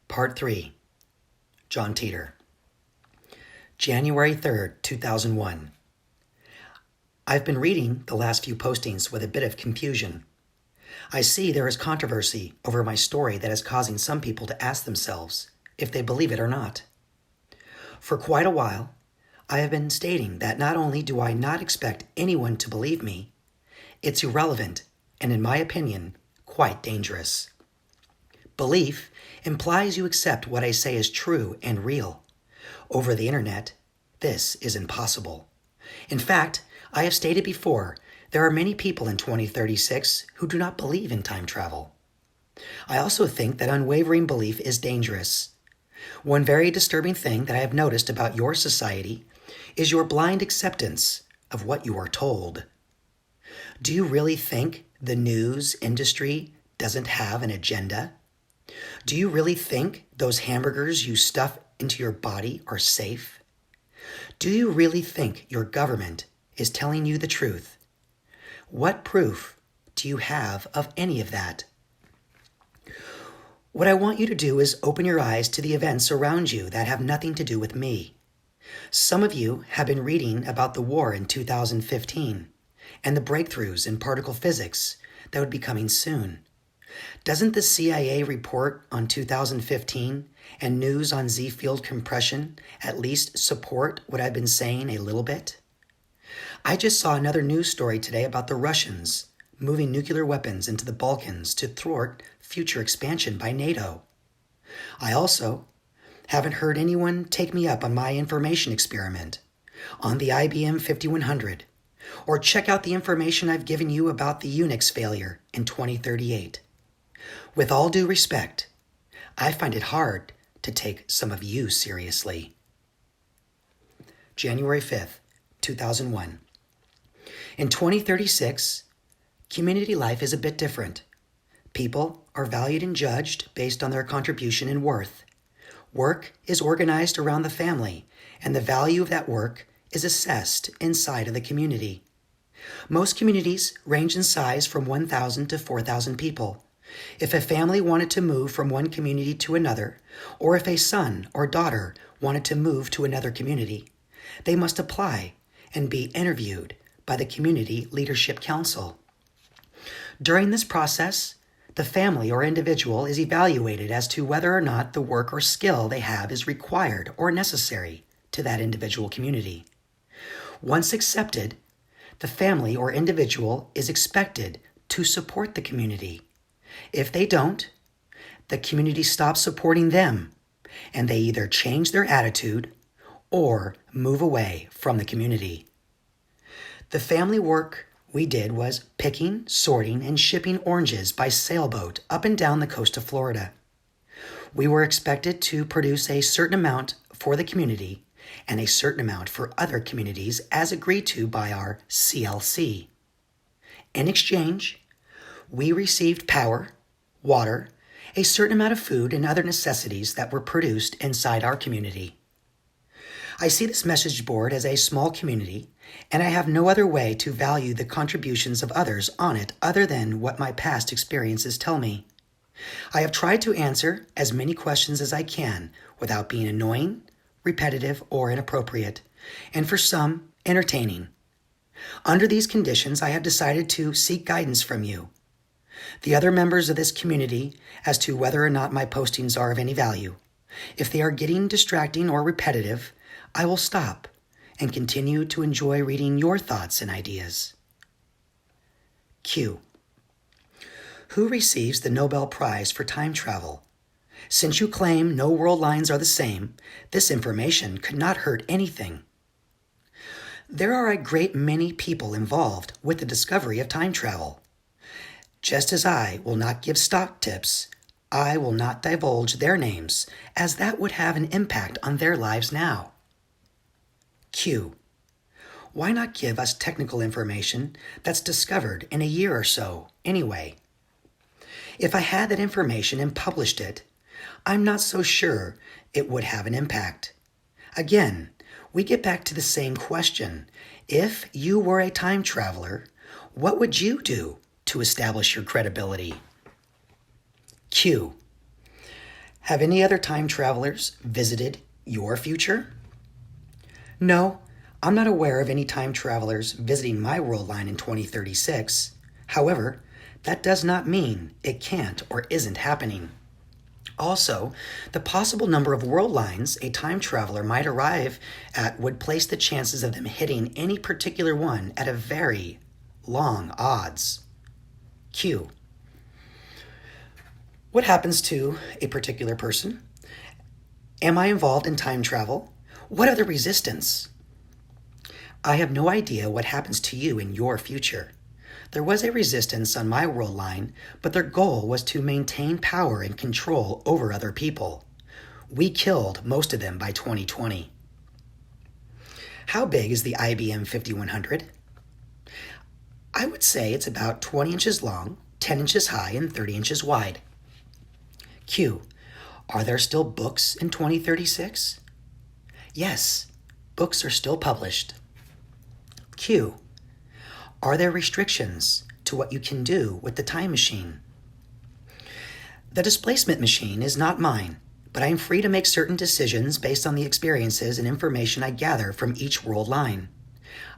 Part 3, John Titor. January 3rd, 2001. I've been reading the last few postings with a bit of confusion. I see there is controversy over my story that is causing some people to ask themselves if they believe it or not. For quite a while, I have been stating that not only do I not expect anyone to believe me, it's irrelevant and, in my opinion, quite dangerous. Belief implies you accept what I say is true and real. Over the internet, this is impossible. In fact, I have stated before, there are many people in 2036 who do not believe in time travel. I also think that unwavering belief is dangerous. One very disturbing thing that I have noticed about your society is your blind acceptance of what you are told. Do you really think the news industry doesn't have an agenda? Do you really think those hamburgers you stuff into your body are safe? Do you really think your government is telling you the truth? What proof do you have of any of that? What I want you to do is open your eyes to the events around you that have nothing to do with me. Some of you have been reading about the war in 2015 and the breakthroughs in particle physics that would be coming soon. Doesn't the CIA report on 2015 and news on Z-field compression at least support what I've been saying a little bit? I just saw another news story today about the Russians moving nuclear weapons into the Balkans to thwart future expansion by NATO. I also haven't heard anyone take me up on my information experiment on the IBM 5100 or check out the information I've given you about the Unix failure in 2038. With all due respect, I find it hard to take some of you seriously. January 5th, 2001. In 2036, community life is a bit different. People are valued and judged based on their contribution and worth. Work is organized around the family, and the value of that work is assessed inside of the community. Most communities range in size from 1,000 to 4,000 people. If a family wanted to move from one community to another, or if a son or daughter wanted to move to another community, they must apply and be interviewed by the Community Leadership Council. During this process, the family or individual is evaluated as to whether or not the work or skill they have is required or necessary to that individual community. Once accepted, the family or individual is expected to support the community. If they don't, the community stops supporting them, and they either change their attitude or move away from the community. The family work we did was picking, sorting, and shipping oranges by sailboat up and down the coast of Florida. We were expected to produce a certain amount for the community and a certain amount for other communities as agreed to by our CLC. In exchange, we received power, water, a certain amount of food, and other necessities that were produced inside our community. I see this message board as a small community, and I have no other way to value the contributions of others on it other than what my past experiences tell me. I have tried to answer as many questions as I can without being annoying, repetitive, or inappropriate, and for some, entertaining. Under these conditions, I have decided to seek guidance from you, the other members of this community, as to whether or not my postings are of any value. If they are getting distracting or repetitive, I will stop and continue to enjoy reading your thoughts and ideas. Q. Who receives the Nobel Prize for time travel? Since you claim no world lines are the same, this information could not hurt anything. There are a great many people involved with the discovery of time travel. Just as I will not give stock tips, I will not divulge their names, as that would have an impact on their lives now. Q. Why not give us technical information that's discovered in a year or so, anyway? If I had that information and published it, I'm not so sure it would have an impact. Again, we get back to the same question. If you were a time traveler, what would you do to establish your credibility? Q. Have any other time travelers visited your future? No, I'm not aware of any time travelers visiting my world line in 2036. However, that does not mean it can't or isn't happening. Also, the possible number of world lines a time traveler might arrive at would place the chances of them hitting any particular one at a very long odds. Q. What happens to a particular person? Am I involved in time travel? What are the resistance? I have no idea what happens to you in your future. There was a resistance on my world line, but their goal was to maintain power and control over other people. We killed most of them by 2020. How big is the IBM 5100? I would say it's about 20 inches long, 10 inches high, and 30 inches wide. Q. Are there still books in 2036? Yes, books are still published. Q. Are there restrictions to what you can do with the time machine? The displacement machine is not mine, but I am free to make certain decisions based on the experiences and information I gather from each world line.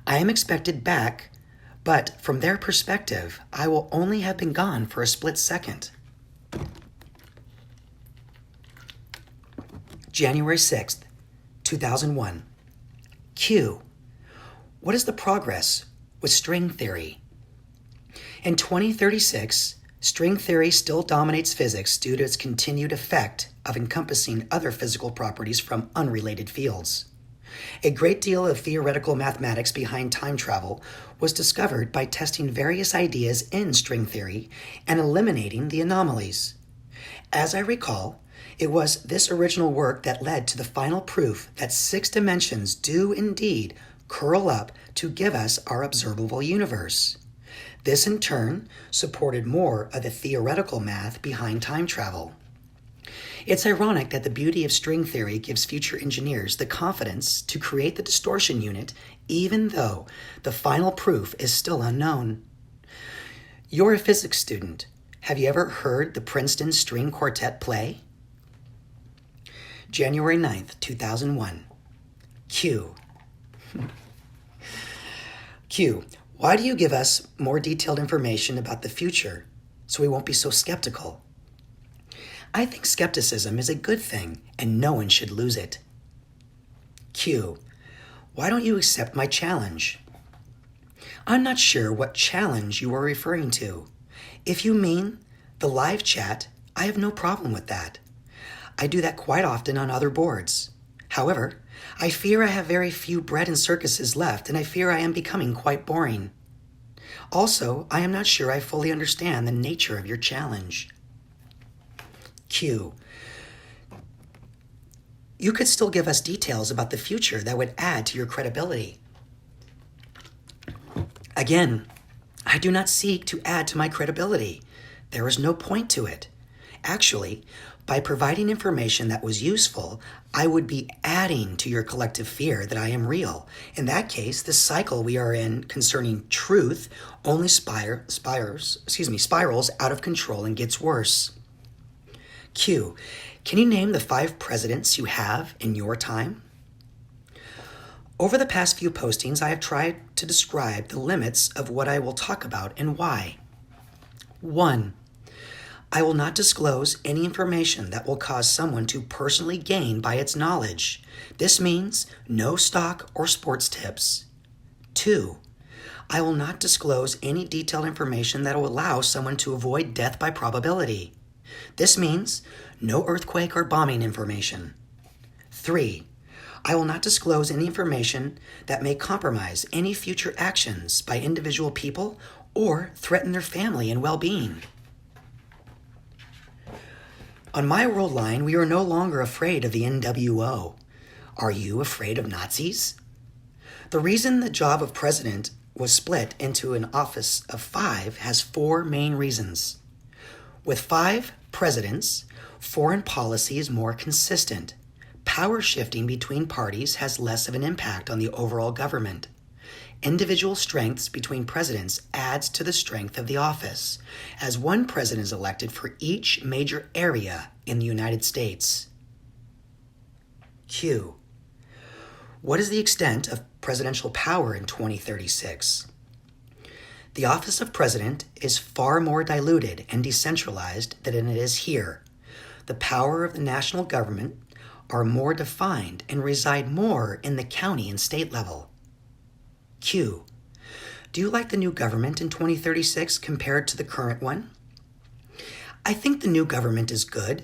I am expected back, but from their perspective, I will only have been gone for a split second. January 6th, 2001. Q. What is the progress with string theory? In 2036, string theory still dominates physics due to its continued effect of encompassing other physical properties from unrelated fields. A great deal of theoretical mathematics behind time travel was discovered by testing various ideas in string theory and eliminating the anomalies. As I recall, it was this original work that led to the final proof that 6 dimensions do indeed curl up to give us our observable universe. This in turn supported more of the theoretical math behind time travel. It's ironic that the beauty of string theory gives future engineers the confidence to create the distortion unit even though the final proof is still unknown. You're a physics student. Have you ever heard the Princeton String Quartet play? January 9th, 2001. Q. Q. Why do you give us more detailed information about the future so we won't be so skeptical? I think skepticism is a good thing and no one should lose it. Q. Why don't you accept my challenge? I'm not sure what challenge you are referring to. If you mean the live chat, I have no problem with that. I do that quite often on other boards. However, I fear I have very few bread and circuses left, and I fear I am becoming quite boring. Also, I am not sure I fully understand the nature of your challenge. Q. You could still give us details about the future that would add to your credibility. Again, I do not seek to add to my credibility. There is no point to it. Actually, by providing information that was useful, I would be adding to your collective fear that I am real. In that case, the cycle we are in concerning truth only spirals out of control and gets worse. Q. Can you name the 5 presidents you have in your time? Over the past few postings, I have tried to describe the limits of what I will talk about and why. 1. I will not disclose any information that will cause someone to personally gain by its knowledge. This means no stock or sports tips. 2. I will not disclose any detailed information that will allow someone to avoid death by probability. This means no earthquake or bombing information. 3. I will not disclose any information that may compromise any future actions by individual people or threaten their family and well-being. On my world line, we are no longer afraid of the NWO. Are you afraid of Nazis? The reason the job of president was split into an office of 5 has 4 main reasons. With 5 presidents, foreign policy is more consistent. Power shifting between parties has less of an impact on the overall government. Individual strengths between presidents adds to the strength of the office, as one president is elected for each major area in the United States. Q. What is the extent of presidential power in 2036? The office of president is far more diluted and decentralized than it is here. The power of the national government are more defined and reside more in the county and state level. Q. Do you like the new government in 2036 compared to the current one? I think the new government is good.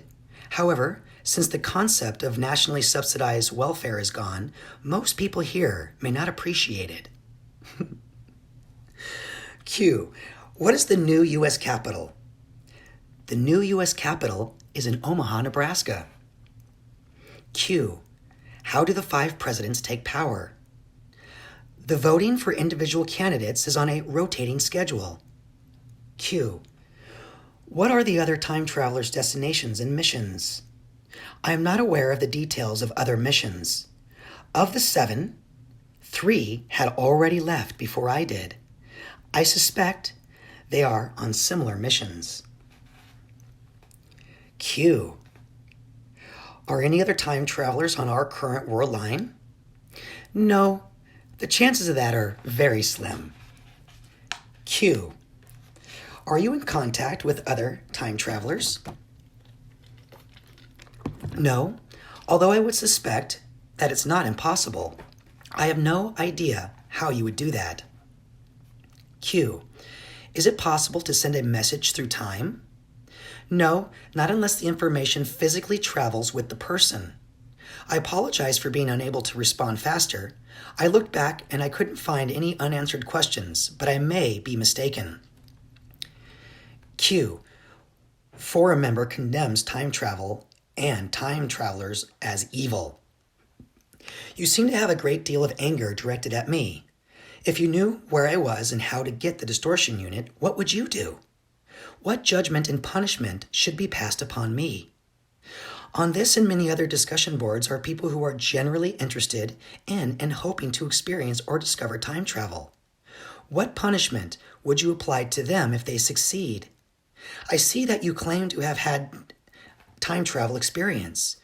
However, since the concept of nationally subsidized welfare is gone, most people here may not appreciate it. Q. What is the new U.S. Capitol? The new U.S. Capitol is in Omaha, Nebraska. Q. How do the 5 presidents take power? The voting for individual candidates is on a rotating schedule. Q. What are the other time travelers' destinations and missions? I am not aware of the details of other missions. Of the 7, 3 had already left before I did. I suspect they are on similar missions. Q. Are any other time travelers on our current world line? No. The chances of that are very slim. Q. Are you in contact with other time travelers? No, although I would suspect that it's not impossible. I have no idea how you would do that. Q. Is it possible to send a message through time? No, not unless the information physically travels with the person. I apologize for being unable to respond faster. I looked back and I couldn't find any unanswered questions, but I may be mistaken. Q. Forum member condemns time travel and time travelers as evil. You seem to have a great deal of anger directed at me. If you knew where I was and how to get the distortion unit, what would you do? What judgment and punishment should be passed upon me? On this and many other discussion boards are people who are generally interested in and hoping to experience or discover time travel. What punishment would you apply to them if they succeed? I see that you claim to have had time travel experience.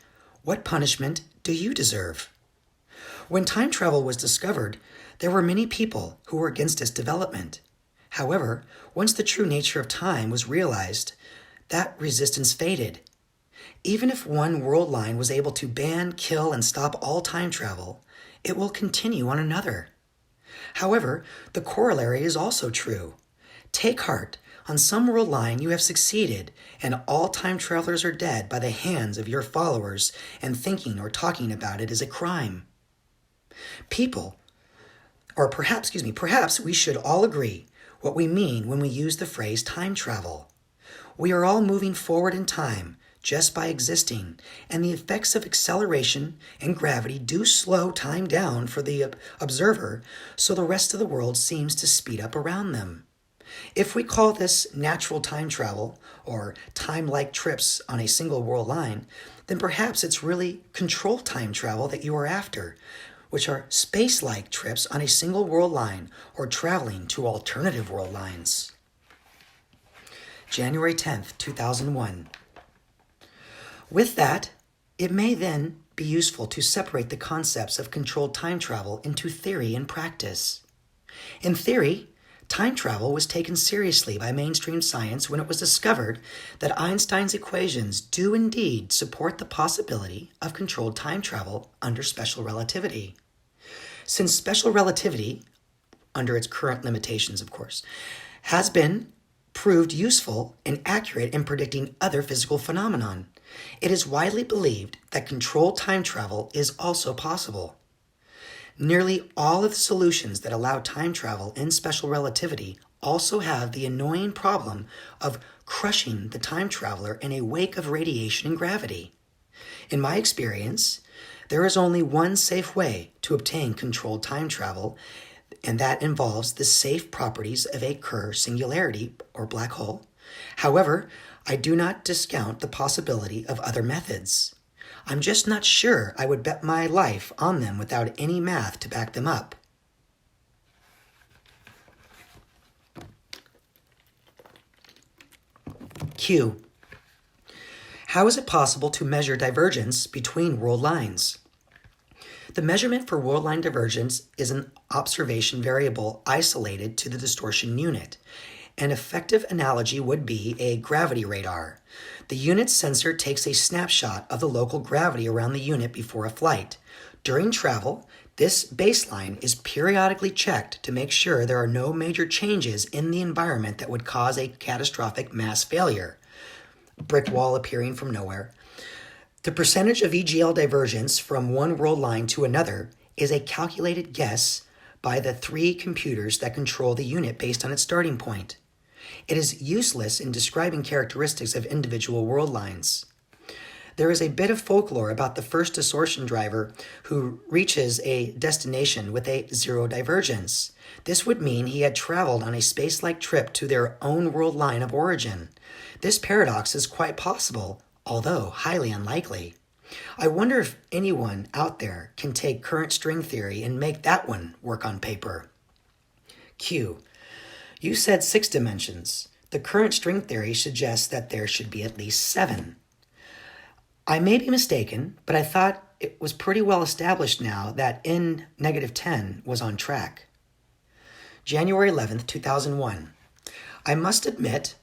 What punishment do you deserve? When time travel was discovered, there were many people who were against its development. However, once the true nature of time was realized, that resistance faded. Even if one world line was able to ban, kill, and stop all time travel, it will continue on another. However, the corollary is also true. Take heart. On some world line you have succeeded, and all time travelers are dead by the hands of your followers, and thinking or talking about it is a crime. Perhaps we should all agree what we mean when we use the phrase time travel. We are all moving forward in time just by existing, and the effects of acceleration and gravity do slow time down for the observer, so the rest of the world seems to speed up around them. If we call this natural time travel, or time-like trips on a single world line, then perhaps it's really controlled time travel that you are after, which are space-like trips on a single world line or traveling to alternative world lines. January 10th, 2001. With that, it may then be useful to separate the concepts of controlled time travel into theory and practice. In theory, time travel was taken seriously by mainstream science when it was discovered that Einstein's equations do indeed support the possibility of controlled time travel under special relativity. Since special relativity, under its current limitations of course, has been proved useful and accurate in predicting other physical phenomenon, it is widely believed that controlled time travel is also possible. Nearly all of the solutions that allow time travel in special relativity also have the annoying problem of crushing the time traveler in a wake of radiation and gravity. In my experience, there is only one safe way to obtain controlled time travel, and that involves the safe properties of a Kerr singularity or black hole. However, I do not discount the possibility of other methods. I'm just not sure I would bet my life on them without any math to back them up. Q. How is it possible to measure divergence between world lines? The measurement for world line divergence is an observation variable isolated to the distortion unit. An effective analogy would be a gravity radar. The unit sensor takes a snapshot of the local gravity around the unit before a flight. During travel, this baseline is periodically checked to make sure there are no major changes in the environment that would cause a catastrophic mass failure. A brick wall appearing from nowhere. The percentage of EGL divergence from one world line to another is a calculated guess by the three computers that control the unit based on its starting point. It is useless in describing characteristics of individual world lines. There is a bit of folklore about the first distortion driver who reaches a destination with a zero divergence. This would mean he had traveled on a space-like trip to their own world line of origin. This paradox is quite possible, although highly unlikely. I wonder if anyone out there can take current string theory and make that one work on paper. Q. You said 6 dimensions. The current string theory suggests that there should be at least 7. I may be mistaken, but I thought it was pretty well established now that N-10 was on track. January 11th, 2001. I must admit,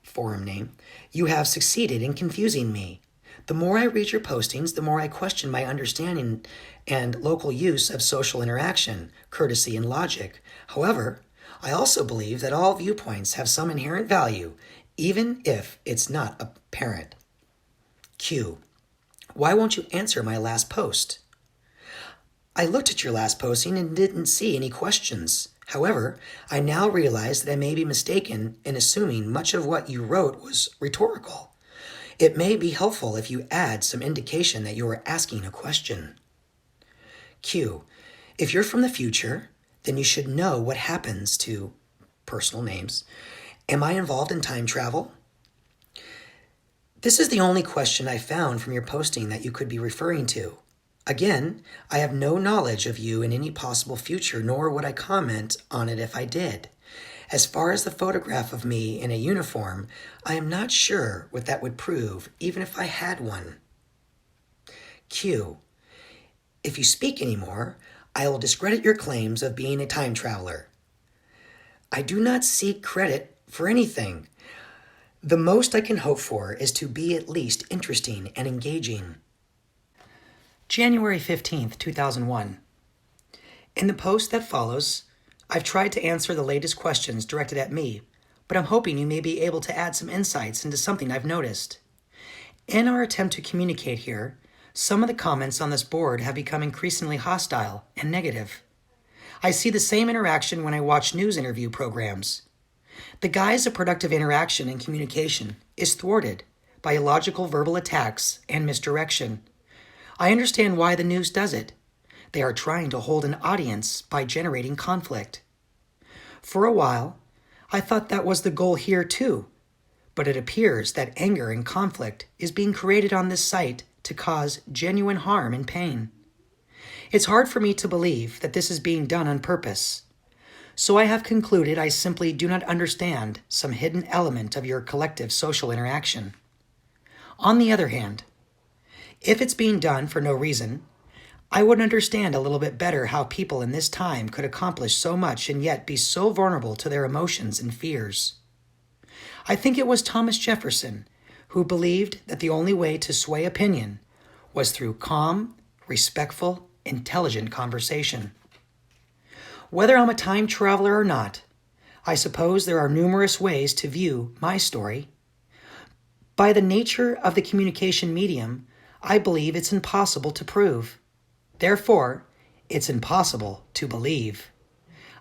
forum name, you have succeeded in confusing me. The more I read your postings, the more I question my understanding and local use of social interaction, courtesy, and logic. However, I also believe that all viewpoints have some inherent value, even if it's not apparent. Q. Why won't you answer my last post? I looked at your last posting and didn't see any questions. However, I now realize that I may be mistaken in assuming much of what you wrote was rhetorical. It may be helpful if you add some indication that you are asking a question. Q. If you're from the future, then you should know what happens to personal names. Am I involved in time travel? This is the only question I found from your posting that you could be referring to. Again, I have no knowledge of you in any possible future, nor would I comment on it if I did. As far as the photograph of me in a uniform, I am not sure what that would prove, even if I had one. Q. If you speak anymore, I will discredit your claims of being a time traveler. I do not seek credit for anything. The most I can hope for is to be at least interesting and engaging. January 15th, 2001. In the post that follows, I've tried to answer the latest questions directed at me, but I'm hoping you may be able to add some insights into something I've noticed. In our attempt to communicate here, some of the comments on this board have become increasingly hostile and negative. I see the same interaction when I watch news interview programs. The guise of productive interaction and communication is thwarted by illogical verbal attacks and misdirection. I understand why the news does it. They are trying to hold an audience by generating conflict. For a while, I thought that was the goal here too, but it appears that anger and conflict is being created on this site to cause genuine harm and pain. It's hard for me to believe that this is being done on purpose. So I have concluded I simply do not understand some hidden element of your collective social interaction. On the other hand, if it's being done for no reason, I would understand a little bit better how people in this time could accomplish so much and yet be so vulnerable to their emotions and fears. I think it was Thomas Jefferson who believed that the only way to sway opinion was through calm, respectful, intelligent conversation. Whether I'm a time traveler or not, I suppose there are numerous ways to view my story. By the nature of the communication medium, I believe it's impossible to prove. Therefore, it's impossible to believe.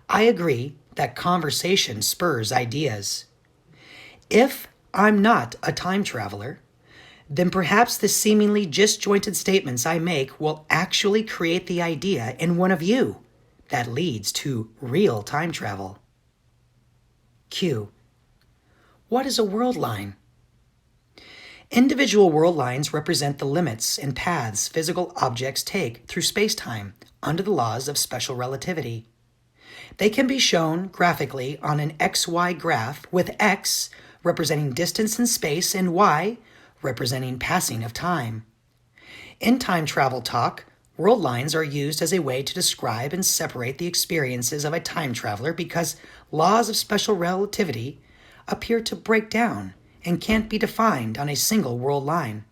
I agree that conversation spurs ideas. If I'm not a time traveler, then perhaps the seemingly disjointed statements I make will actually create the idea in one of you that leads to real time travel. Q. What is a world line? Individual world lines represent the limits and paths physical objects take through space-time under the laws of special relativity. They can be shown graphically on an XY graph with X representing distance in space, and y, representing passing of time. In time travel talk, world lines are used as a way to describe and separate the experiences of a time traveler because laws of special relativity appear to break down and can't be defined on a single world line.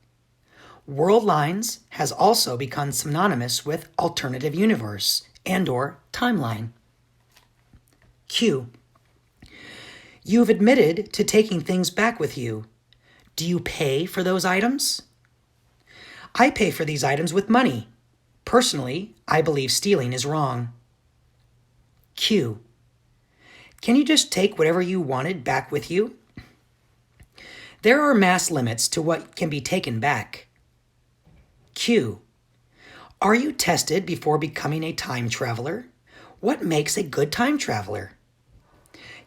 World lines has also become synonymous with alternative universe and/or timeline. Q. You've admitted to taking things back with you. Do you pay for those items? I pay for these items with money. Personally, I believe stealing is wrong. Q. Can you just take whatever you wanted back with you? There are mass limits to what can be taken back. Q. Are you tested before becoming a time traveler? What makes a good time traveler?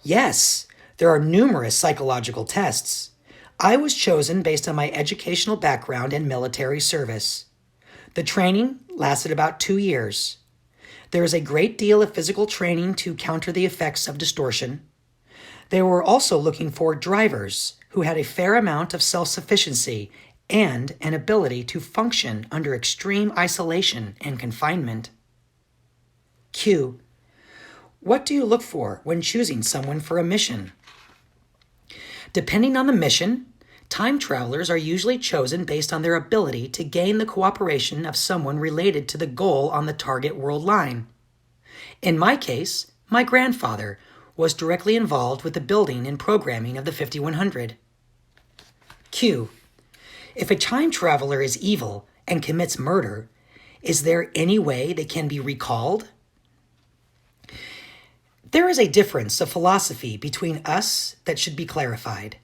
Yes, there are numerous psychological tests. I was chosen based on my educational background and military service. The training lasted about 2 years. There is a great deal of physical training to counter the effects of distortion. They were also looking for drivers who had a fair amount of self-sufficiency and an ability to function under extreme isolation and confinement. Q. What do you look for when choosing someone for a mission? Depending on the mission, time travelers are usually chosen based on their ability to gain the cooperation of someone related to the goal on the target world line. In my case, my grandfather was directly involved with the building and programming of the 5100. Q. If a time traveler is evil and commits murder, is there any way they can be recalled? There is a difference of philosophy between us that should be clarified.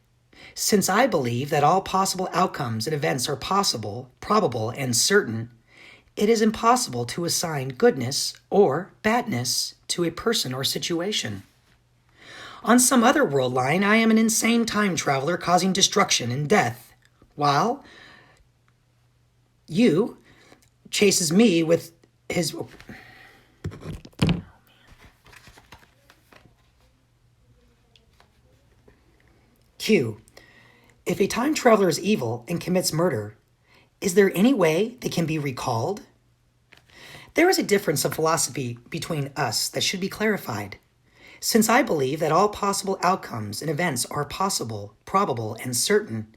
Since I believe that all possible outcomes and events are possible, probable, and certain, it is impossible to assign goodness or badness to a person or situation. On some other world line, I am an insane time traveler causing destruction and death, while you chases me with his... Q. If a time traveler is evil and commits murder, is there any way they can be recalled? There is a difference of philosophy between us that should be clarified. Since I believe that all possible outcomes and events are possible, probable, and certain,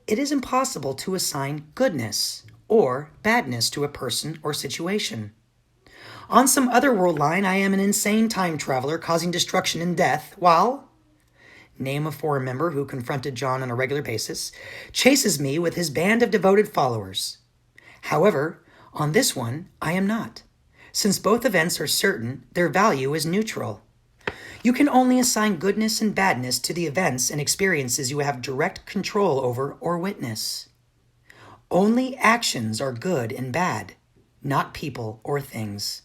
it is impossible to assign goodness or badness to a person or situation. On some other world line, I am an insane time traveler causing destruction and death, while... name a foreign member who confronted John on a regular basis, chases me with his band of devoted followers. However, on this one, I am not. Since both events are certain, their value is neutral. You can only assign goodness and badness to the events and experiences you have direct control over or witness. Only actions are good and bad, not people or things.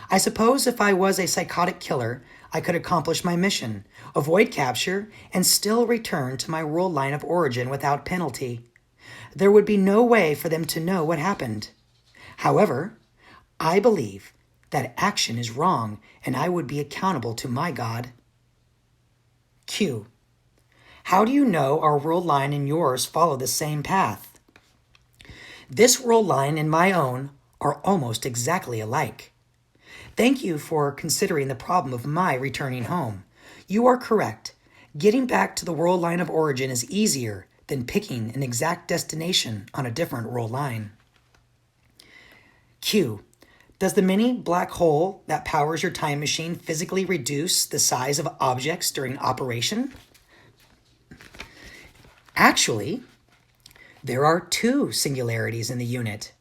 I suppose if I was a psychotic killer, I could accomplish my mission, avoid capture, and still return to my world line of origin without penalty. There would be no way for them to know what happened. However, I believe that action is wrong and I would be accountable to my God. Q. How do you know our world line and yours follow the same path? This world line and my own are almost exactly alike. Thank you for considering the problem of my returning home. You are correct. Getting back to the world line of origin is easier than picking an exact destination on a different world line. Q. Does the mini black hole that powers your time machine physically reduce the size of objects during operation? Actually, there are 2 singularities in the unit.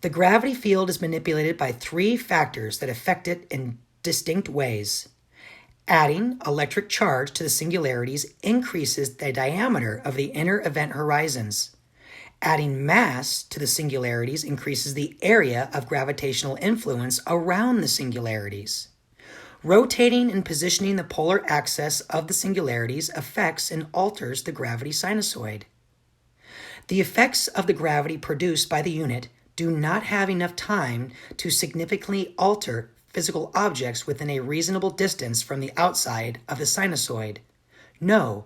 The gravity field is manipulated by 3 factors that affect it in distinct ways. Adding electric charge to the singularities increases the diameter of the inner event horizons. Adding mass to the singularities increases the area of gravitational influence around the singularities. Rotating and positioning the polar axis of the singularities affects and alters the gravity sinusoid. The effects of the gravity produced by the unit do not have enough time to significantly alter physical objects within a reasonable distance from the outside of the sinusoid. No,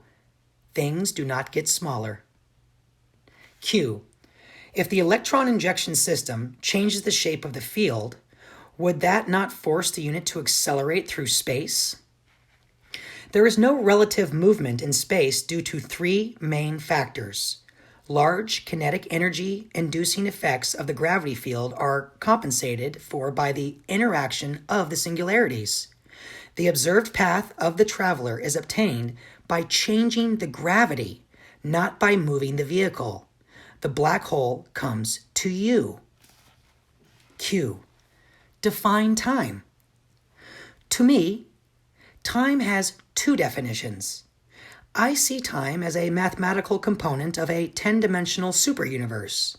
things do not get smaller. Q. If the electron injection system changes the shape of the field, would that not force the unit to accelerate through space? There is no relative movement in space due to three main factors. Large kinetic energy inducing effects of the gravity field are compensated for by the interaction of the singularities. The observed path of the traveler is obtained by changing the gravity, not by moving the vehicle. The black hole comes to you. Q. Define time. To me, time has two definitions. I see time as a mathematical component of a 10-dimensional superuniverse.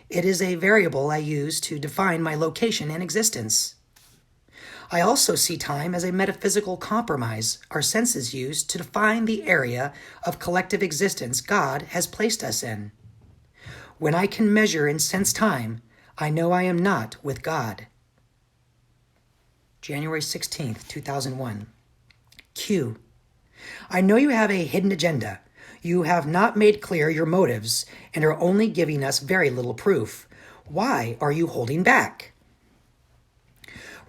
It is a variable I use to define my location and existence. I also see time as a metaphysical compromise our senses use to define the area of collective existence God has placed us in. When I can measure and sense time, I know I am not with God. January 16th, 2001. Q. I know you have a hidden agenda. You have not made clear your motives and are only giving us very little proof. Why are you holding back?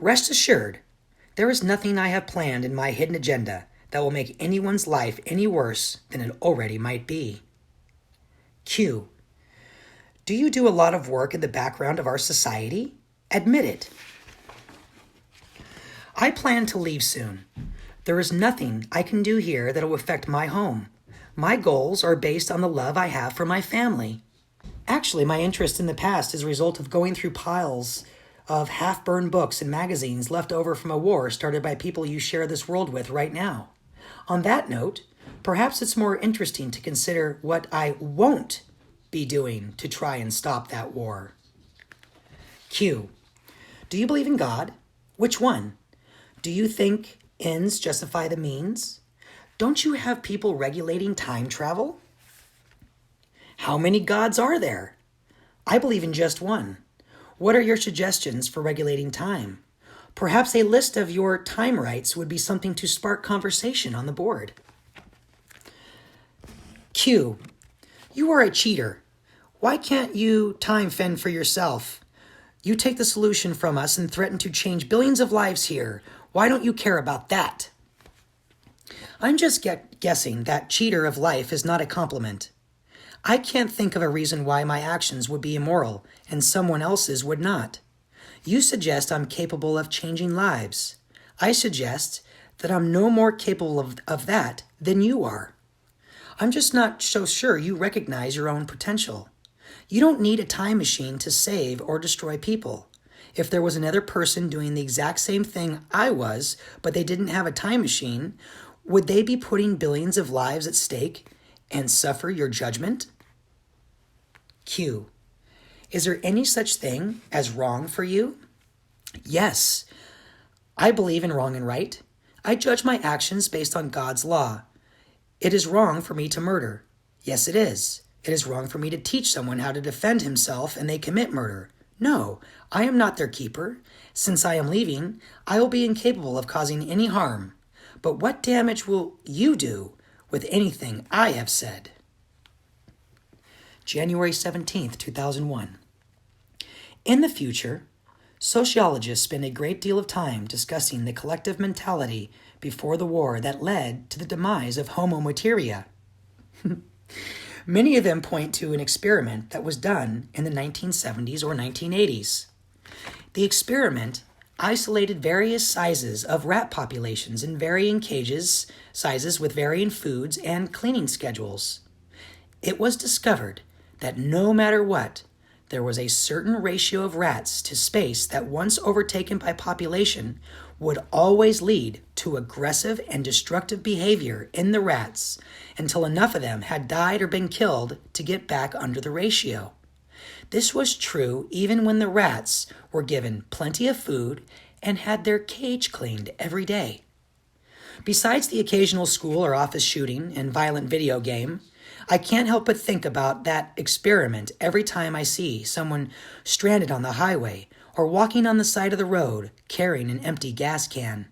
Rest assured, there is nothing I have planned in my hidden agenda that will make anyone's life any worse than it already might be. Q. Do you do a lot of work in the background of our society? Admit it. I plan to leave soon. There is nothing I can do here that will affect my home. My goals are based on the love I have for my family. Actually, my interest in the past is a result of going through piles of half-burned books and magazines left over from a war started by people you share this world with right now. On that note, perhaps it's more interesting to consider what I won't be doing to try and stop that war. Q. Do you believe in God? Which one? Do you think ends justify the means? Don't you have people regulating time travel? How many gods are there? I believe in just one. What are your suggestions for regulating time? Perhaps a list of your time rights would be something to spark conversation on the board. Q. You are a cheater. Why can't you time fend for yourself? You take the solution from us and threaten to change billions of lives here. Why don't you care about that? I'm just guessing that cheater of life is not a compliment. I can't think of a reason why my actions would be immoral and someone else's would not. You suggest I'm capable of changing lives. I suggest that I'm no more capable of that than you are. I'm just not so sure you recognize your own potential. You don't need a time machine to save or destroy people. If there was another person doing the exact same thing I was, but they didn't have a time machine, would they be putting billions of lives at stake and suffer your judgment? Q. Is there any such thing as wrong for you? Yes. I believe in wrong and right. I judge my actions based on God's law. It is wrong for me to murder. Yes, it is. It is wrong for me to teach someone how to defend himself and they commit murder. No, I am not their keeper. Since I am leaving, I will be incapable of causing any harm. But what damage will you do with anything I have said? January 17th, 2001. In the future, sociologists spend a great deal of time discussing the collective mentality before the war that led to the demise of Homo materia. Many of them point to an experiment that was done in the 1970s or 1980s. The experiment isolated various sizes of rat populations in varying cages, sizes with varying foods and cleaning schedules. It was discovered that no matter what, there was a certain ratio of rats to space that once overtaken by population would always lead to aggressive and destructive behavior in the rats until enough of them had died or been killed to get back under the ratio. This was true even when the rats were given plenty of food and had their cage cleaned every day. Besides the occasional school or office shooting and violent video game, I can't help but think about that experiment every time I see someone stranded on the highway or walking on the side of the road carrying an empty gas can.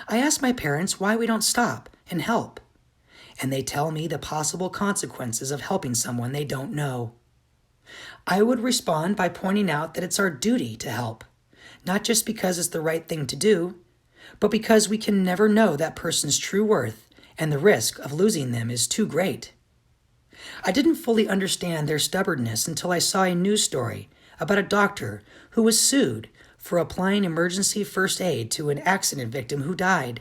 I ask my parents why we don't stop and help. and they tell me the possible consequences of helping someone they don't know. I would respond by pointing out that it's our duty to help, not just because it's the right thing to do, but because we can never know that person's true worth and the risk of losing them is too great. I didn't fully understand their stubbornness until I saw a news story about a doctor who was sued for applying emergency first aid to an accident victim who died.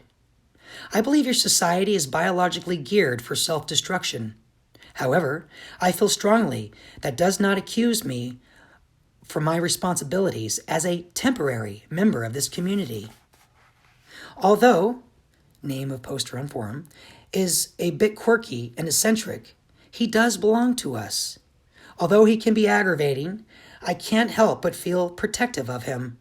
I believe your society is biologically geared for self-destruction. However, I feel strongly that does not accuse me for my responsibilities as a temporary member of this community. Although, name of poster on forum, is a bit quirky and eccentric, he does belong to us. Although he can be aggravating, I can't help but feel protective of him.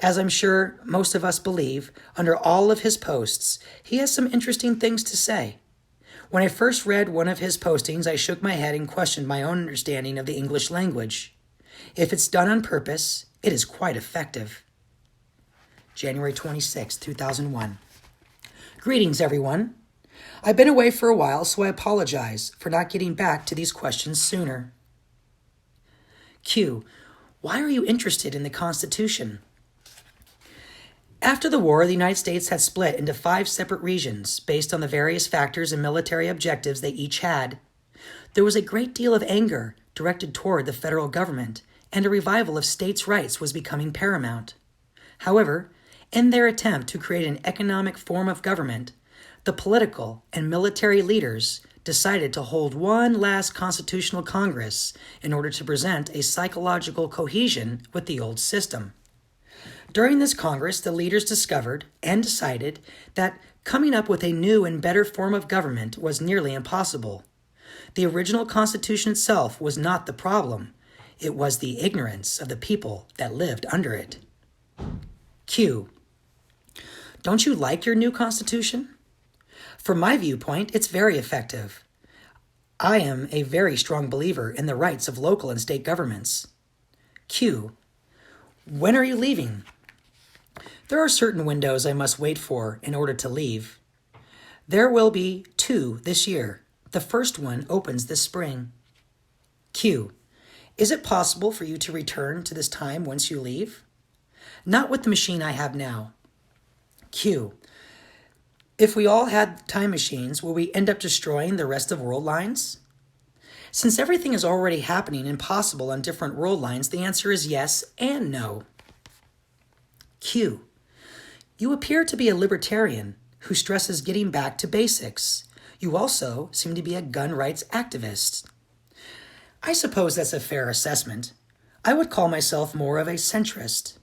As I'm sure most of us believe, under all of his posts, he has some interesting things to say. When I first read one of his postings, I shook my head and questioned my own understanding of the English language. If it's done on purpose, it is quite effective. January 26, 2001. Greetings, everyone. I've been away for a while, so I apologize for not getting back to these questions sooner. Q. Why are you interested in the Constitution? After the war, the United States had split into 5 separate regions based on the various factors and military objectives they each had. There was a great deal of anger directed toward the federal government, and a revival of states' rights was becoming paramount. However, in their attempt to create an economic form of government, the political and military leaders decided to hold one last constitutional Congress in order to present a psychological cohesion with the old system. During this Congress, the leaders discovered and decided that coming up with a new and better form of government was nearly impossible. The original Constitution itself was not the problem. It was the ignorance of the people that lived under it. Q. Don't you like your new Constitution? From my viewpoint, it's very effective. I am a very strong believer in the rights of local and state governments. Q. When are you leaving? There are certain windows I must wait for in order to leave. There will be 2 this year. The first one opens this spring. Q. Is it possible for you to return to this time once you leave? Not with the machine I have now. Q. If we all had time machines, will we end up destroying the rest of world lines? Since everything is already happening and possible on different world lines, the answer is yes and no. Q. You appear to be a libertarian who stresses getting back to basics. You also seem to be a gun rights activist. I suppose that's a fair assessment. I would call myself more of a centrist.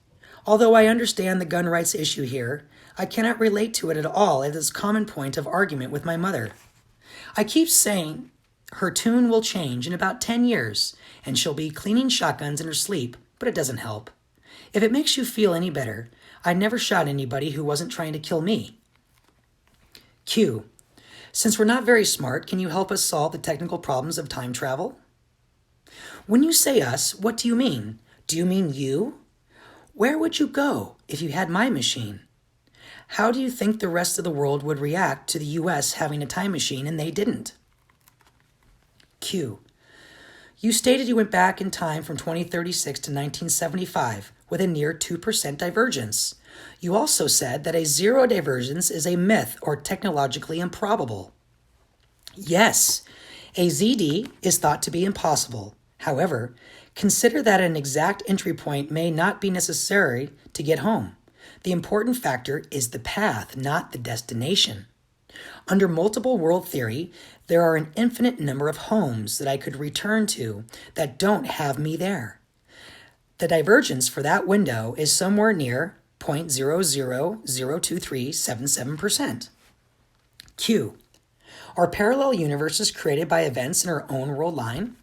Although I understand the gun rights issue here, I cannot relate to it at all as its common point of argument with my mother. I keep saying her tune will change in about 10 years, and she'll be cleaning shotguns in her sleep, but it doesn't help. If it makes you feel any better, I never shot anybody who wasn't trying to kill me. Q. Since we're not very smart, can you help us solve the technical problems of time travel? When you say us, what do you mean? Do you mean you? Where would you go if you had my machine? How do you think the rest of the world would react to the U.S. having a time machine and they didn't? Q. You stated you went back in time from 2036 to 1975 with a near 2% divergence. You also said that a zero divergence is a myth or technologically improbable. Yes, a ZD is thought to be impossible. However, consider that an exact entry point may not be necessary to get home. The important factor is the path, not the destination. Under multiple world theory, there are an infinite number of homes that I could return to that don't have me there. The divergence for that window is somewhere near 0.000237%. Q. Are parallel universes created by events in our own world line?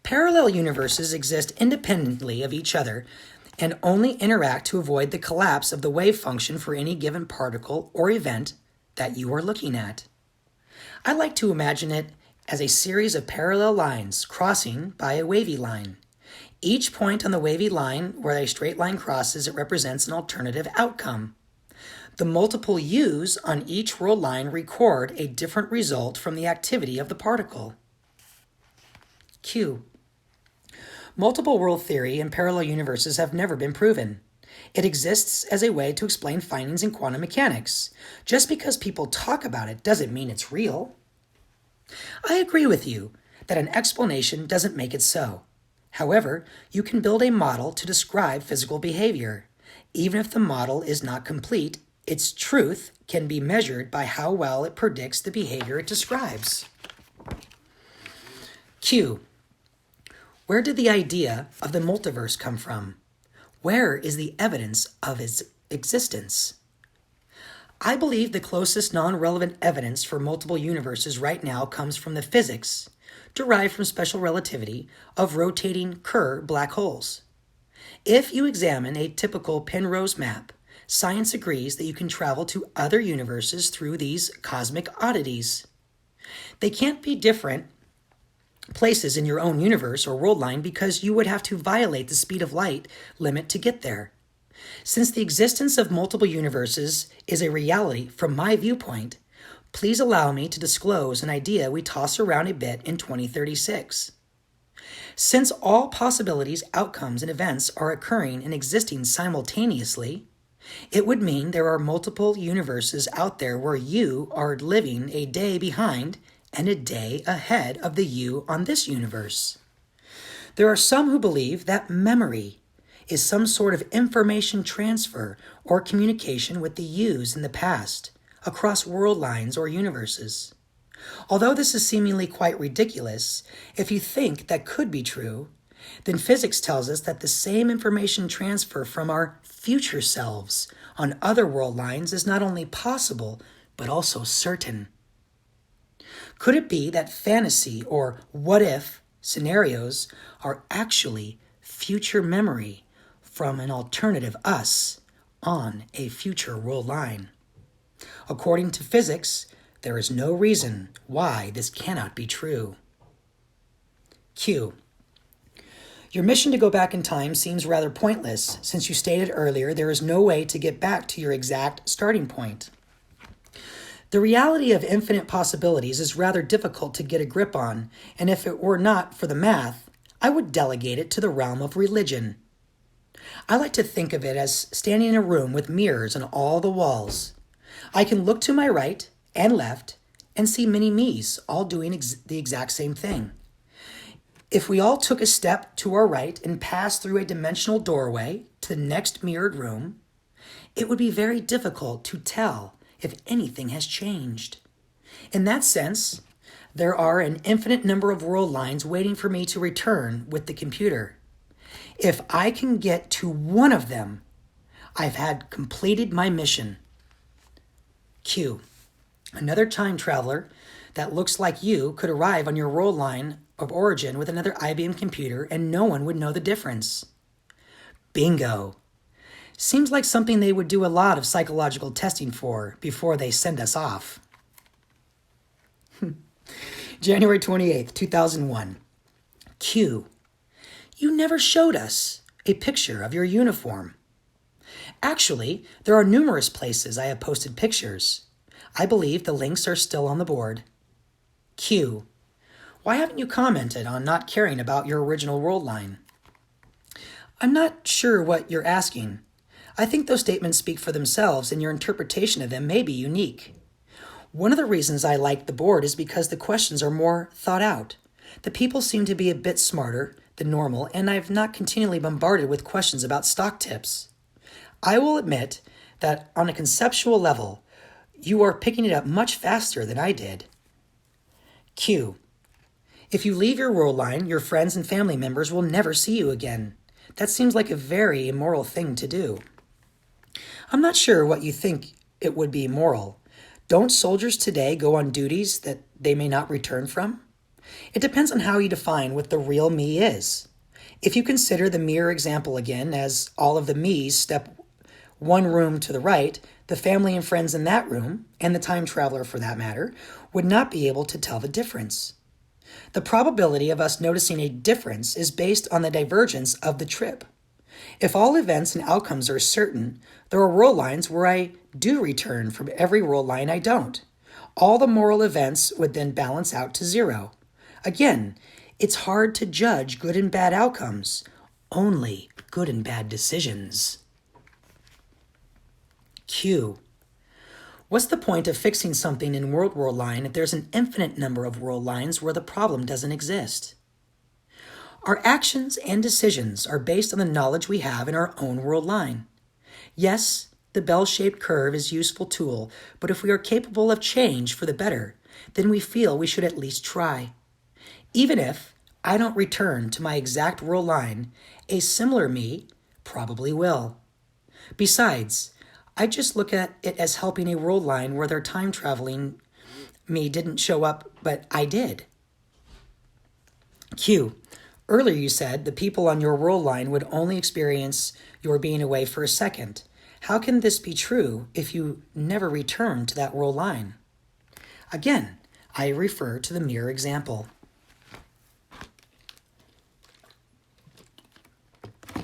Parallel universes exist independently of each other and only interact to avoid the collapse of the wave function for any given particle or event that you are looking at. I like to imagine it as a series of parallel lines crossing by a wavy line. Each point on the wavy line where a straight line crosses, it represents an alternative outcome. The multiple U's on each world line record a different result from the activity of the particle. Q. Multiple world theory and parallel universes have never been proven. It exists as a way to explain findings in quantum mechanics. Just because people talk about it doesn't mean it's real. I agree with you that an explanation doesn't make it so. However, you can build a model to describe physical behavior. Even if the model is not complete, its truth can be measured by how well it predicts the behavior it describes. Q. Where did the idea of the multiverse come from? Where is the evidence of its existence? I believe the closest non-relevant evidence for multiple universes right now comes from the physics, derived from special relativity, of rotating Kerr black holes. If you examine a typical Penrose map, science agrees that you can travel to other universes through these cosmic oddities. They can't be different places in your own universe or world line because you would have to violate the speed of light limit to get there. Since the existence of multiple universes is a reality from my viewpoint, please allow me to disclose an idea we toss around a bit in 2036. Since all possibilities, outcomes, and events are occurring and existing simultaneously, it would mean there are multiple universes out there where you are living a day behind and a day ahead of the you on this universe. There are some who believe that memory is some sort of information transfer or communication with the yous in the past across world lines or universes. Although this is seemingly quite ridiculous, if you think that could be true, then physics tells us that the same information transfer from our future selves on other world lines is not only possible, but also certain. Could it be that fantasy or what-if scenarios are actually future memory from an alternative us on a future world line? According to physics, there is no reason why this cannot be true. Q. Your mission to go back in time seems rather pointless, since you stated earlier there is no way to get back to your exact starting point. The reality of infinite possibilities is rather difficult to get a grip on, and if it were not for the math, I would delegate it to the realm of religion. I like to think of it as standing in a room with mirrors on all the walls. I can look to my right and left and see many me's all doing the exact same thing. If we all took a step to our right and passed through a dimensional doorway to the next mirrored room, it would be very difficult to tell if anything has changed. In that sense, there are an infinite number of world lines waiting for me to return with the computer. If I can get to one of them, I've had completed my mission. Q. Another time traveler that looks like you could arrive on your world line of origin with another IBM computer and no one would know the difference. Bingo. Seems like something they would do a lot of psychological testing for before they send us off. January 28th, 2001. Q. You never showed us a picture of your uniform. Actually, there are numerous places I have posted pictures. I believe the links are still on the board. Q. Why haven't you commented on not caring about your original world line? I'm not sure what you're asking. I think those statements speak for themselves and your interpretation of them may be unique. One of the reasons I like the board is because the questions are more thought out. The people seem to be a bit smarter than normal, and I've not continually bombarded with questions about stock tips. I will admit that on a conceptual level, you are picking it up much faster than I did. Q. If you leave your world line, your friends and family members will never see you again. That seems like a very immoral thing to do. I'm not sure what you think it would be immoral. Don't soldiers today go on duties that they may not return from? It depends on how you define what the real me is. If you consider the mirror example again as all of the me's step one room to the right, the family and friends in that room, and the time traveler for that matter, would not be able to tell the difference. The probability of us noticing a difference is based on the divergence of the trip. If all events and outcomes are certain, there are world lines where I do return from every world line I don't. All the moral events would then balance out to zero. Again, it's hard to judge good and bad outcomes, only good and bad decisions. Q. What's the point of fixing something in world line if there's an infinite number of world lines where the problem doesn't exist? Our actions and decisions are based on the knowledge we have in our own world line. Yes, the bell-shaped curve is a useful tool, but if we are capable of change for the better, then we feel we should at least try. Even if I don't return to my exact world line, a similar me probably will. Besides, I just look at it as helping a world line where their time-traveling me didn't show up, but I did. Q. Earlier you said the people on your world line would only experience your being away for a second. How can this be true if you never return to that world line? Again, I refer to the mirror example.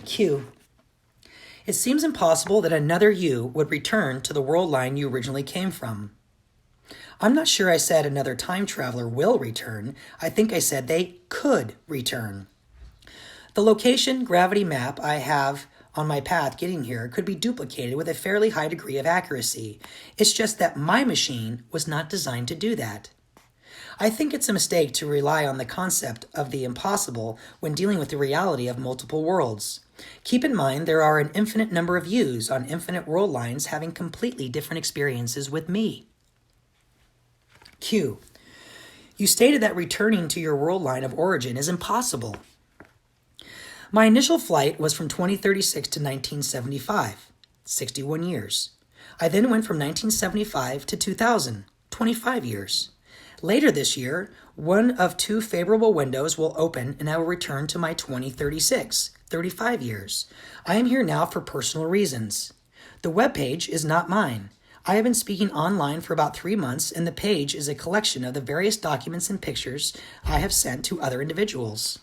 Q. It seems impossible that another you would return to the world line you originally came from. I'm not sure I said another time traveler will return. I think I said they could return. The location gravity map I have on my path getting here could be duplicated with a fairly high degree of accuracy. It's just that my machine was not designed to do that. I think it's a mistake to rely on the concept of the impossible when dealing with the reality of multiple worlds. Keep in mind there are an infinite number of yous on infinite world lines having completely different experiences with me. Q. You stated that returning to your world line of origin is impossible. My initial flight was from 2036 to 1975, 61 years. I then went from 1975 to 2000, 25 years. Later this year, one of two favorable windows will open and I will return to my 2036, 35 years. I am here now for personal reasons. The webpage is not mine. I have been speaking online for about 3 months, and the page is a collection of the various documents and pictures I have sent to other individuals.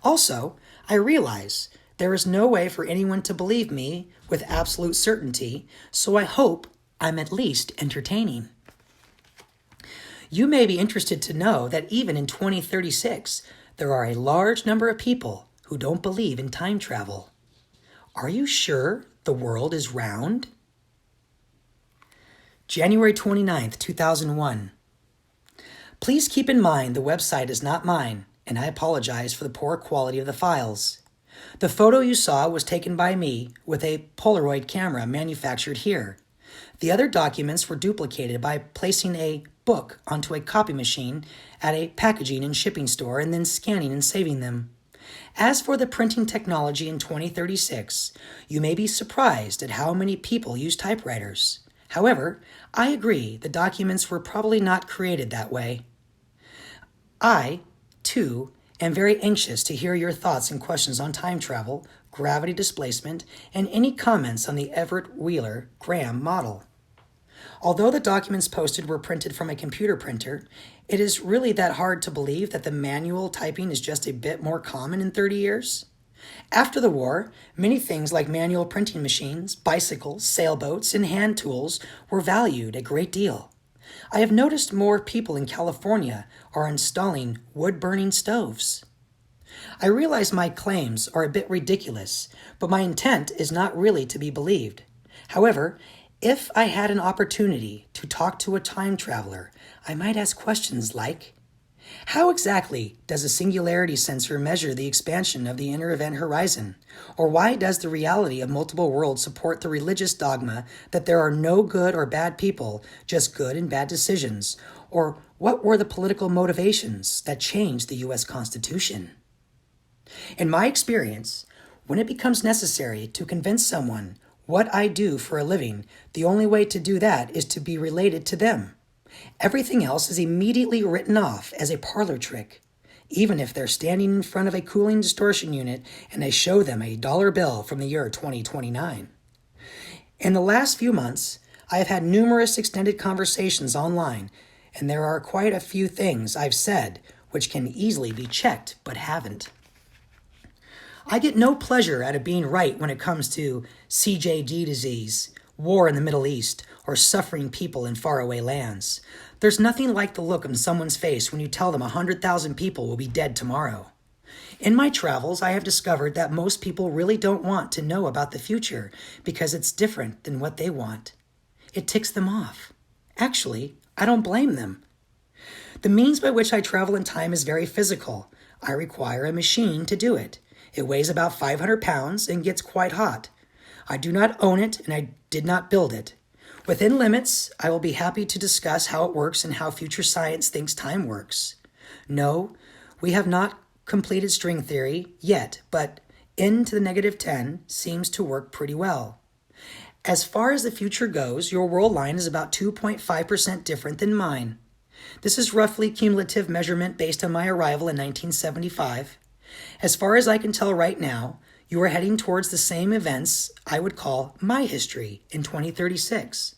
Also, I realize there is no way for anyone to believe me with absolute certainty, so I hope I'm at least entertaining. You may be interested to know that even in 2036, there are a large number of people who don't believe in time travel. Are you sure the world is round? January 29th, 2001. Please keep in mind the website is not mine, and I apologize for the poor quality of the files. The photo you saw was taken by me with a Polaroid camera manufactured here. The other documents were duplicated by placing a book onto a copy machine at a packaging and shipping store and then scanning and saving them. As for the printing technology in 2036, you may be surprised at how many people use typewriters. However, I agree the documents were probably not created that way. I, too, am very anxious to hear your thoughts and questions on time travel, gravity displacement, and any comments on the Everett Wheeler Graham model. Although the documents posted were printed from a computer printer, it is really that hard to believe that the manual typing is just a bit more common in 30 years? After the war, many things like manual printing machines, bicycles, sailboats, and hand tools were valued a great deal. I have noticed more people in California are installing wood-burning stoves. I realize my claims are a bit ridiculous, but my intent is not really to be believed. However, if I had an opportunity to talk to a time traveler, I might ask questions like, how exactly does a singularity sensor measure the expansion of the inner event horizon? Or why does the reality of multiple worlds support the religious dogma that there are no good or bad people, just good and bad decisions? Or what were the political motivations that changed the U.S. Constitution? In my experience, when it becomes necessary to convince someone what I do for a living, the only way to do that is to be related to them. Everything else is immediately written off as a parlor trick, even if they're standing in front of a cooling distortion unit and I show them a dollar bill from the year 2029. In the last few months, I have had numerous extended conversations online, and there are quite a few things I've said which can easily be checked but haven't. I get no pleasure out of being right when it comes to CJD disease, war in the Middle East, or suffering people in faraway lands. There's nothing like the look on someone's face when you tell them 100,000 people will be dead tomorrow. In my travels, I have discovered that most people really don't want to know about the future because it's different than what they want. It ticks them off. Actually, I don't blame them. The means by which I travel in time is very physical. I require a machine to do it. It weighs about 500 pounds and gets quite hot. I do not own it and I did not build it. Within limits, I will be happy to discuss how it works and how future science thinks time works. No, we have not completed string theory yet, but n to the negative 10 seems to work pretty well. As far as the future goes, your world line is about 2.5% different than mine. This is roughly cumulative measurement based on my arrival in 1975. As far as I can tell right now, you are heading towards the same events I would call my history in 2036.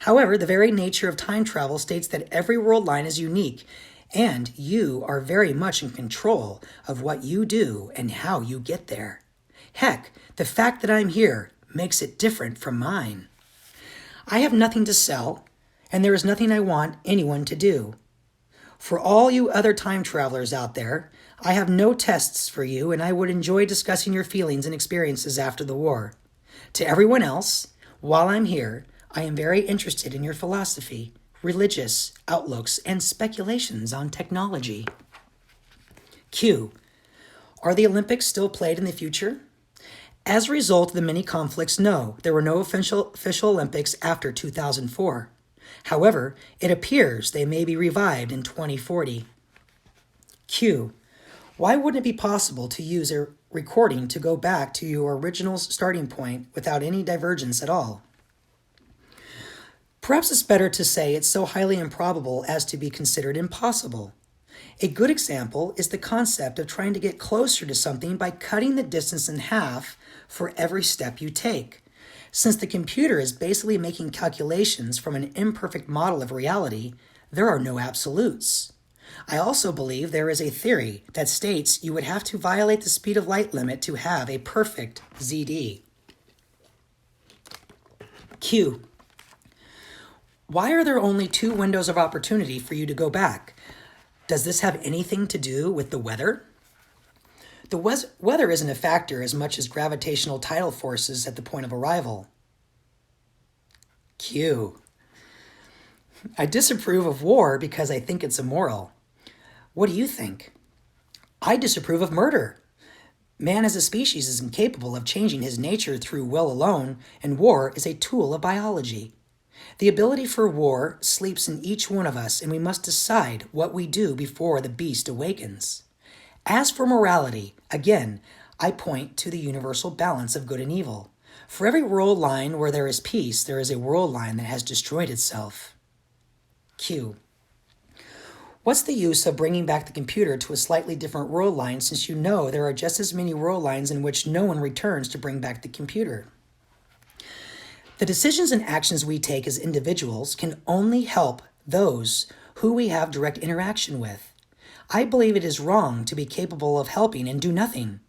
However, the very nature of time travel states that every world line is unique, and you are very much in control of what you do and how you get there. Heck, the fact that I'm here makes it different from mine. I have nothing to sell, and there is nothing I want anyone to do. For all you other time travelers out there, I have no tests for you, and I would enjoy discussing your feelings and experiences after the war. To everyone else, while I'm here, I am very interested in your philosophy, religious outlooks, and speculations on technology. Q. Are the Olympics still played in the future? As a result of the many conflicts, no, there were no official Olympics after 2004. However, it appears they may be revived in 2040. Q. Why wouldn't it be possible to use a recording to go back to your original starting point without any divergence at all? Perhaps it's better to say it's so highly improbable as to be considered impossible. A good example is the concept of trying to get closer to something by cutting the distance in half for every step you take. Since the computer is basically making calculations from an imperfect model of reality, there are no absolutes. I also believe there is a theory that states you would have to violate the speed of light limit to have a perfect ZD. Q. Why are there only 2 windows of opportunity for you to go back? Does this have anything to do with the weather? The weather isn't a factor as much as gravitational tidal forces at the point of arrival. Q. I disapprove of war because I think it's immoral. What do you think? I disapprove of murder. Man as a species is incapable of changing his nature through will alone, and war is a tool of biology. The ability for war sleeps in each one of us, and we must decide what we do before the beast awakens. As for morality, again, I point to the universal balance of good and evil. For every world line where there is peace, there is a world line that has destroyed itself. Q. What's the use of bringing back the computer to a slightly different world line since you know there are just as many world lines in which no one returns to bring back the computer? The decisions and actions we take as individuals can only help those who we have direct interaction with. I believe it is wrong to be capable of helping and do nothing.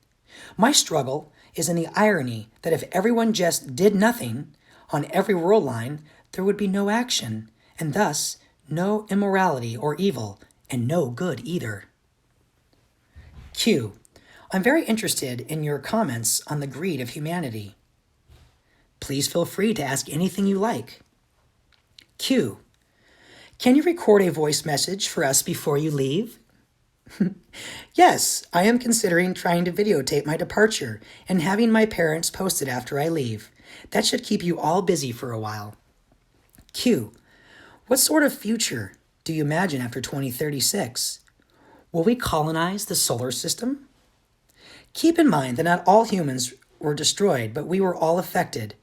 My struggle is in the irony that if everyone just did nothing on every world line, there would be no action, and thus no immorality or evil, and no good either. Q. I'm very interested in your comments on the greed of humanity. Please feel free to ask anything you like. Q. Can you record a voice message for us before you leave? Yes, I am considering trying to videotape my departure and having my parents post it after I leave. That should keep you all busy for a while. Q. What sort of future do you imagine after 2036? Will we colonize the solar system? Keep in mind that not all humans were destroyed, but we were all affected.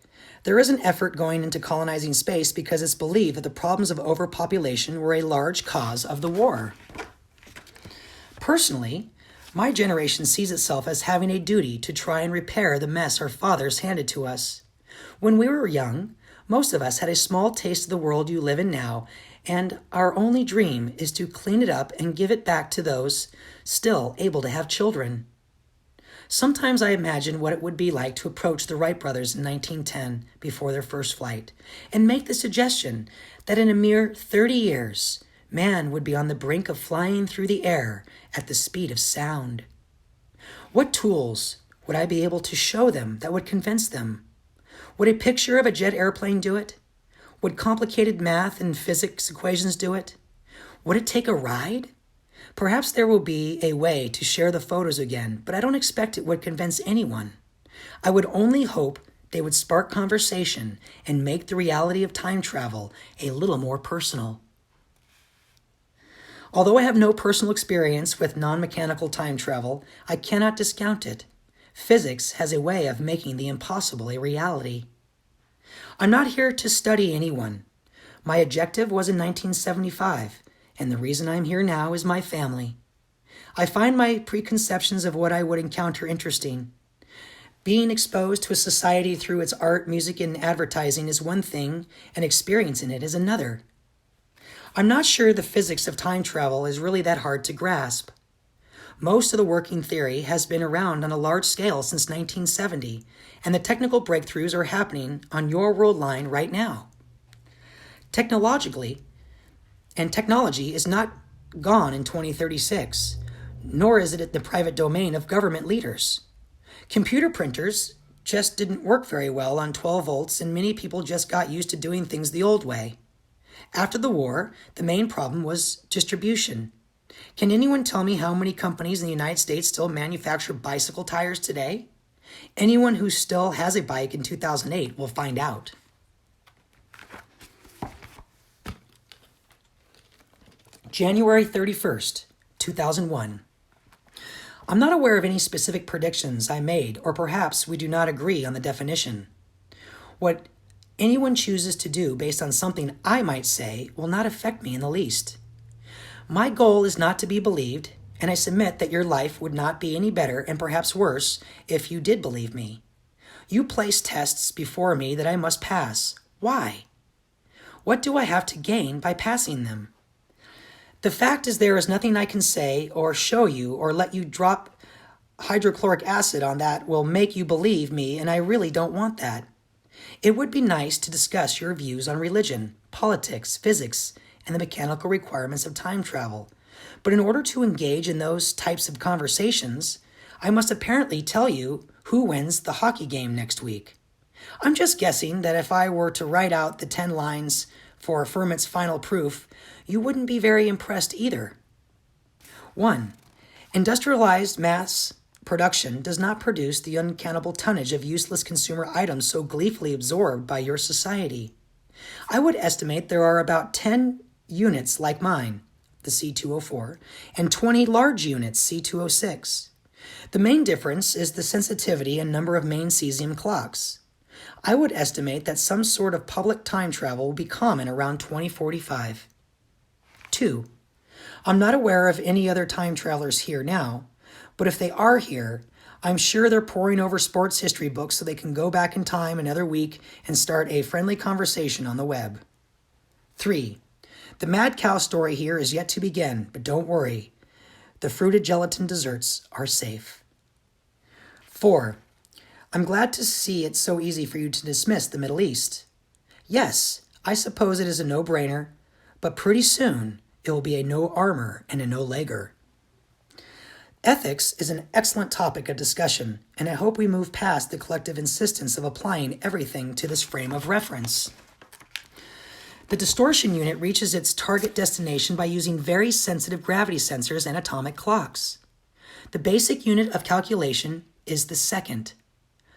There is an effort going into colonizing space because it's believed that the problems of overpopulation were a large cause of the war. Personally, my generation sees itself as having a duty to try and repair the mess our fathers handed to us. When we were young, most of us had a small taste of the world you live in now, and our only dream is to clean it up and give it back to those still able to have children. Sometimes I imagine what it would be like to approach the Wright brothers in 1910 before their first flight and make the suggestion that in a mere 30 years, man would be on the brink of flying through the air at the speed of sound. What tools would I be able to show them that would convince them? Would a picture of a jet airplane do it? Would complicated math and physics equations do it? Would it take a ride? Perhaps there will be a way to share the photos again, but I don't expect it would convince anyone. I would only hope they would spark conversation and make the reality of time travel a little more personal. Although I have no personal experience with non-mechanical time travel, I cannot discount it. Physics has a way of making the impossible a reality. I'm not here to study anyone. My objective was in 1975, and the reason I'm here now is my family. I find my preconceptions of what I would encounter interesting. Being exposed to a society through its art, music, and advertising is one thing, and experiencing it is another. I'm not sure the physics of time travel is really that hard to grasp. Most of the working theory has been around on a large scale since 1970, and the technical breakthroughs are happening on your world line right now. Technology is not gone in 2036, nor is it in the private domain of government leaders. Computer printers just didn't work very well on 12 volts, and many people just got used to doing things the old way. After the war, the main problem was distribution. Can anyone tell me how many companies in the United States still manufacture bicycle tires today? Anyone who still has a bike in 2008 will find out. January 31st, 2001. I'm not aware of any specific predictions I made, or perhaps we do not agree on the definition. What anyone chooses to do based on something I might say will not affect me in the least. My goal is not to be believed, and I submit that your life would not be any better and perhaps worse if you did believe me. You place tests before me that I must pass. Why? What do I have to gain by passing them? The fact is there is nothing I can say or show you or let you drop hydrochloric acid on that will make you believe me, and I really don't want that. It would be nice to discuss your views on religion, politics, physics, and the mechanical requirements of time travel. But in order to engage in those types of conversations, I must apparently tell you who wins the hockey game next week. I'm just guessing that if I were to write out the 10 lines for Fermat's final proof, you wouldn't be very impressed either. 1. Industrialized mass production does not produce the uncountable tonnage of useless consumer items so gleefully absorbed by your society. I would estimate there are about 10 units like mine, the C204, and 20 large units, C206. The main difference is the sensitivity and number of main cesium clocks. I would estimate that some sort of public time travel will be common around 2045. 2. I'm not aware of any other time travelers here now, but if they are here, I'm sure they're poring over sports history books so they can go back in time another week and start a friendly conversation on the web. 3. The mad cow story here is yet to begin, but don't worry. The fruited gelatin desserts are safe. 4. I'm glad to see it so easy for you to dismiss the Middle East. Yes, I suppose it is a no-brainer, but pretty soon it will be a no armor and a no legger. Ethics is an excellent topic of discussion, and I hope we move past the collective insistence of applying everything to this frame of reference. The distortion unit reaches its target destination by using very sensitive gravity sensors and atomic clocks. The basic unit of calculation is the second.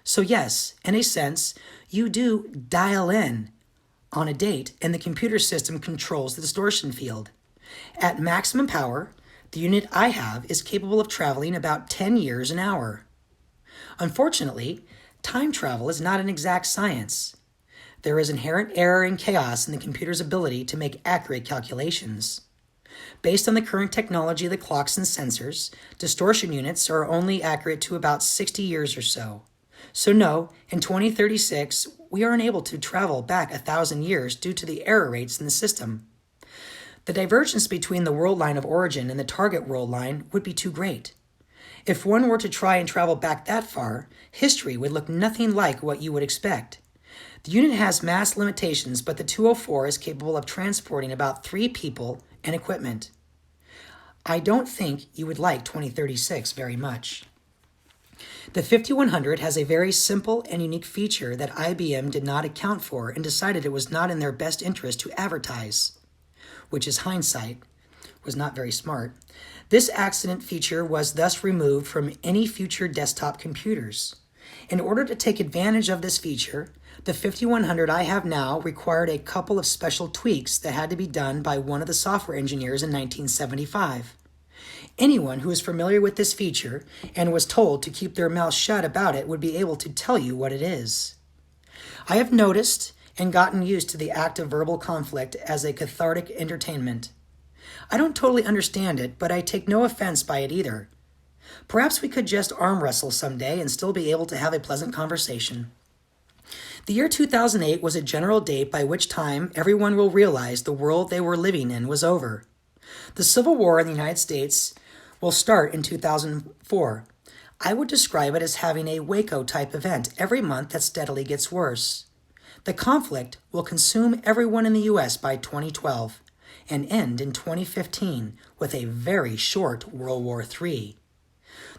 So yes, in a sense, you do dial in on a date, and the computer system controls the distortion field. At maximum power, the unit I have is capable of traveling about 10 years an hour. Unfortunately, time travel is not an exact science. There is inherent error and chaos in the computer's ability to make accurate calculations. Based on the current technology of the clocks and sensors, distortion units are only accurate to about 60 years or so. So no, in 2036, we are unable to travel back 1,000 years due to the error rates in the system. The divergence between the world line of origin and the target world line would be too great. If one were to try and travel back that far, history would look nothing like what you would expect. The unit has mass limitations, but the 204 is capable of transporting about 3 people and equipment. I don't think you would like 2036 very much. The 5100 has a very simple and unique feature that IBM did not account for and decided it was not in their best interest to advertise, which is hindsight, was not very smart. This accident feature was thus removed from any future desktop computers. In order to take advantage of this feature, the 5100 I have now required a couple of special tweaks that had to be done by one of the software engineers in 1975. Anyone who is familiar with this feature and was told to keep their mouth shut about it would be able to tell you what it is. I have noticed and gotten used to the act of verbal conflict as a cathartic entertainment. I don't totally understand it, but I take no offense by it either. Perhaps we could just arm wrestle someday and still be able to have a pleasant conversation. The year 2008 was a general date by which time everyone will realize the world they were living in was over. The Civil War in the United States will start in 2004. I would describe it as having a Waco-type event every month that steadily gets worse. The conflict will consume everyone in the U.S. by 2012 and end in 2015 with a very short World War III.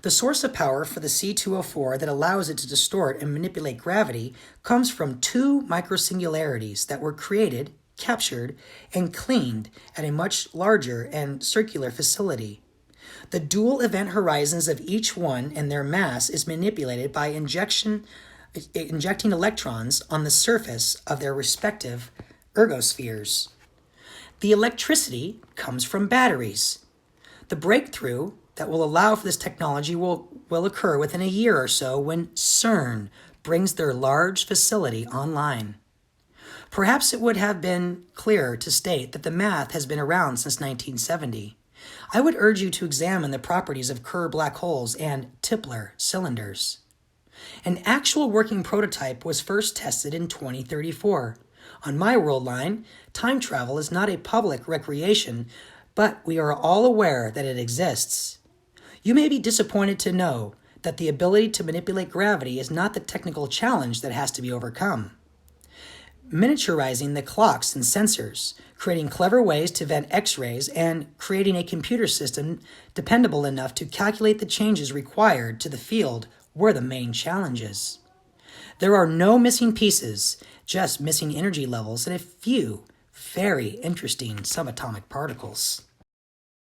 The source of power for the C204 that allows it to distort and manipulate gravity comes from 2 microsingularities that were created, captured, and cleaned at a much larger and circular facility. The dual event horizons of each one and their mass is manipulated by injecting electrons on the surface of their respective ergospheres. The electricity comes from batteries. The breakthrough that will allow for this technology will occur within a year or so when CERN brings their large facility online. Perhaps it would have been clearer to state that the math has been around since 1970. I would urge you to examine the properties of Kerr black holes and Tipler cylinders. An actual working prototype was first tested in 2034. On my world line, time travel is not a public recreation, but we are all aware that it exists. You may be disappointed to know that the ability to manipulate gravity is not the technical challenge that has to be overcome. Miniaturizing the clocks and sensors, creating clever ways to vent X-rays, and creating a computer system dependable enough to calculate the changes required to the field were the main challenges. There are no missing pieces, just missing energy levels and a few very interesting subatomic particles.